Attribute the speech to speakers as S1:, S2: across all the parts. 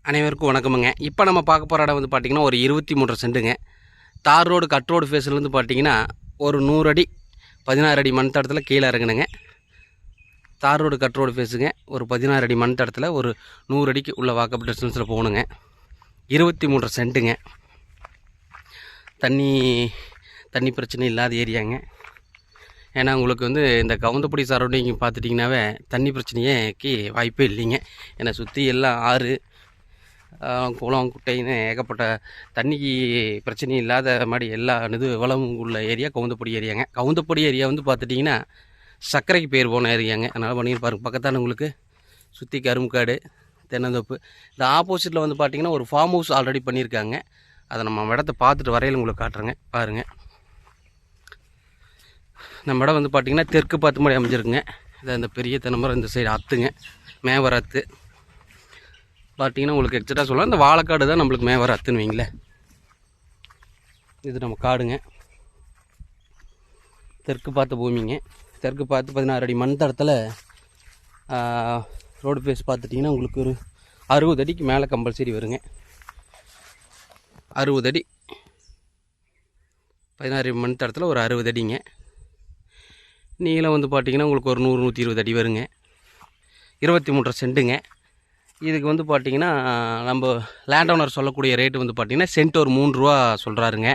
S1: அனைவருக்கும் வணக்கமுங்க. இப்போ நம்ம பார்க்க போகிற இடம் வந்து பார்த்திங்கன்னா ஒரு 23 சென்ட்டுங்க. தார் ரோடு கட் ரோடு ஃபேஸ்லேருந்து பார்த்திங்கன்னா ஒரு 100 அடி 16 அடி மண் தடத்தில் கீழே இறங்குனுங்க. தார் ரோடு கட் ரோடு ஃபேஸுங்க. ஒரு 16 அடி மண் தடத்தில் ஒரு 100 அடிக்கு உள்ள வாக்கப் டிஸ்டன்ஸில் போகணுங்க. 23 சென்ட்டுங்க. தண்ணி பிரச்சனை இல்லாத ஏரியாங்க. ஏன்னா உங்களுக்கு வந்து இந்த கவுந்தப்படி சரௌண்டிங் பார்த்துட்டிங்கனாவே தண்ணி பிரச்சனைக்கு வாய்ப்பே இல்லைங்க. ஏன்னா சுற்றி எல்லாம் ஆறு குளம் குட்டைன்னு ஏகப்பட்ட தண்ணிக்கு பிரச்சனை இல்லாத மாதிரி எல்லா வளம் உள்ள ஏரியா கவுந்தப்படி ஏரியாங்க. கவுந்தப்படி ஏரியா வந்து பார்த்துட்டிங்கன்னா சர்க்கரைக்கு பேர் போன ஏரியாங்க. அதனால் பண்ணி பாருங்கள், பக்கத்தான உங்களுக்கு சுற்றி கரும்புக்காடு தென்னந்தோப்பு. இந்த ஆப்போசிட்டில் வந்து பார்த்திங்கன்னா ஒரு ஃபார்ம் ஹவுஸ் ஆல்ரெடி பண்ணியிருக்காங்க. அதை நம்ம இடத்த பார்த்துட்டு வரையில் உங்களுக்கு காட்டுறேங்க. பாருங்கள், நம்ம இடம் வந்து பார்த்திங்கன்னா தெற்கு பார்த்து மாதிரி அமைஞ்சிருக்குங்க. இதை இந்த பெரிய தென்னமரம் இந்த சைடு அத்துங்க, மேவர அத்து பார்த்திங்கன்னா உங்களுக்கு எக்ஸாக்டாக சொல்லலாம். இந்த வாழைக்காடு தான் நம்மளுக்கு மேவர அத்துன்னு வைங்களேன். இது நம்ம காடுங்க, தெற்கு பார்த்த பூமிங்க. தெற்கு பார்த்து 16 அடி மண் தடத்தில் ரோடு ஃபேஸ் பார்த்துட்டிங்கன்னா உங்களுக்கு ஒரு 60 அடிக்கு மேலே கம்பல்சரி வருங்க. 60 அடி 16 மண் தடத்தில் ஒரு 60 அடிங்க. நீளம் வந்து பார்த்திங்கன்னா உங்களுக்கு ஒரு 100-120 அடி வருங்க. 23 சென்ட்டுங்க. இதுக்கு வந்து பார்த்திங்கன்னா நம்ம லேண்ட் ஓனர் சொல்லக்கூடிய ரேட்டு வந்து பார்த்திங்கன்னா சென்ட் ஒரு 3 ரூபா சொல்கிறாருங்க.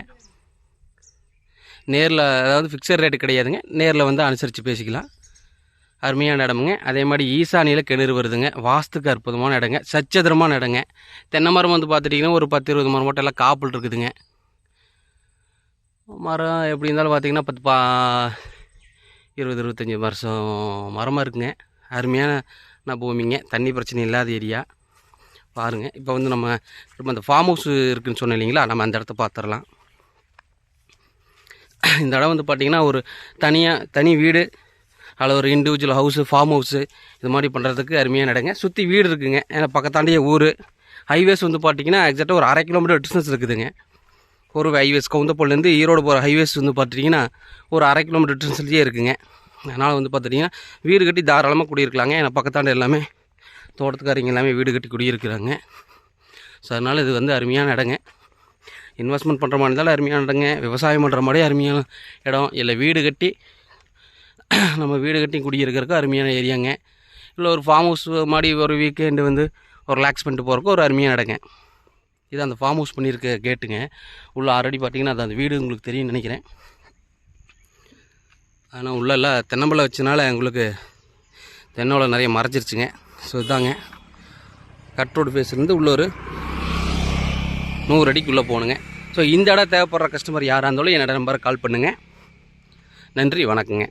S1: நேரில் அதாவது ஃபிக்ஸட் ரேட்டு கிடையாதுங்க. நேரில் வந்து அனுசரித்து பேசிக்கலாம். அருமையான இடமுங்க. அதே மாதிரி ஈசானியில் கிணறு வருதுங்க. வாஸ்துக்கு அற்புதமான இடங்க, சச்சதுரமான இடங்க. தென்னை மரம் வந்து பார்த்துட்டிங்கன்னா ஒரு 10-20 மரம் மட்டும் எல்லாம் காப்பில் இருக்குதுங்க. மரம் எப்படி இருந்தாலும் பார்த்திங்கன்னா 20-25 வருஷம் மரமாக இருக்குங்க. அருமையான பூமிங்க. தண்ணி பிரச்சனை இல்லாத ஏரியா பாருங்கள். இப்போ வந்து நம்ம அந்த ஃபார்ம் ஹவுஸ் இருக்குதுன்னு சொன்னோம் இல்லைங்களா, நம்ம அந்த இடத்த பார்த்துடலாம். இந்த இடம் வந்து பார்த்திங்கன்னா ஒரு தனி வீடு அதில் ஒரு இண்டிவிஜுவல் ஹவுஸு, ஃபார்ம் ஹவுஸு இது மாதிரி பண்ணுறதுக்கு அருமையான இடங்க. சுற்றி வீடு இருக்குதுங்க. ஏன்னா பக்கத்தாண்டிய ஊர். ஹைவேஸ் வந்து பார்த்திங்கன்னா எக்ஸாக்டாக ஒரு 1/2 கிலோமீட்டர் டிஸ்டன்ஸ் இருக்குதுங்க. ஒரு ஹைவேஸ் கவுந்தப்பள்ளிலேருந்து ஈரோடு போகிற ஹைவேஸ் வந்து பார்த்திங்கன்னா ஒரு 1/2 கிலோமீட்டர் டிஸ்டன்ஸ்லேயே இருக்குதுங்க. அதனால் வந்து பார்த்துட்டிங்கன்னா வீடு கட்டி தாராளமாக குடியிருக்கலாங்க. ஏன்னா பக்கத்தாண்டு எல்லாமே தோட்டத்துக்காரங்க எல்லாமே வீடு கட்டி குடியிருக்கிறாங்க. ஸோ அதனால் இது வந்து அருமையான இடங்க. இன்வெஸ்ட்மெண்ட் பண்ணுற மாதிரி இருந்தாலும் அருமையான இடங்க, விவசாயம் பண்ணுற மாதிரி அருமையான இடம். இல்லை நம்ம வீடு கட்டி குடியிருக்கிறதுக்கு அருமையான ஏரியாங்க. இல்லை ஒரு ஃபார்ம் ஹவுஸ் மாதிரி ஒரு வீக்கெண்டு வந்து ஒரு ரிலாக்ஸ் பண்ணிட்டு போகிறக்கு ஒரு அருமையான இடங்க. இது அந்த ஃபார்ம் ஹவுஸ் பண்ணியிருக்க கேட்டுங்க. உள்ள ஆல்ரெடி பார்த்திங்கன்னா அது அந்த வீடு உங்களுக்கு தெரியும்னு நினைக்கிறேன். ஆனால் உள்ளெல்லாம் தென்னம்பழம் வச்சனால உங்களுக்கு தென்னோலை நிறைய மறைச்சிருச்சுங்க. ஸோ இதாங்க கட் ரோடு ஃபேஸ்லேருந்து உள்ள ஒரு 100 அடிக்குள்ளே போகணுங்க. ஸோ இந்த இடம் தேவைப்படுற கஸ்டமர் யாராக இருந்தாலும் என்னோட நம்பரை கால் பண்ணுங்கள். நன்றி, வணக்கங்க.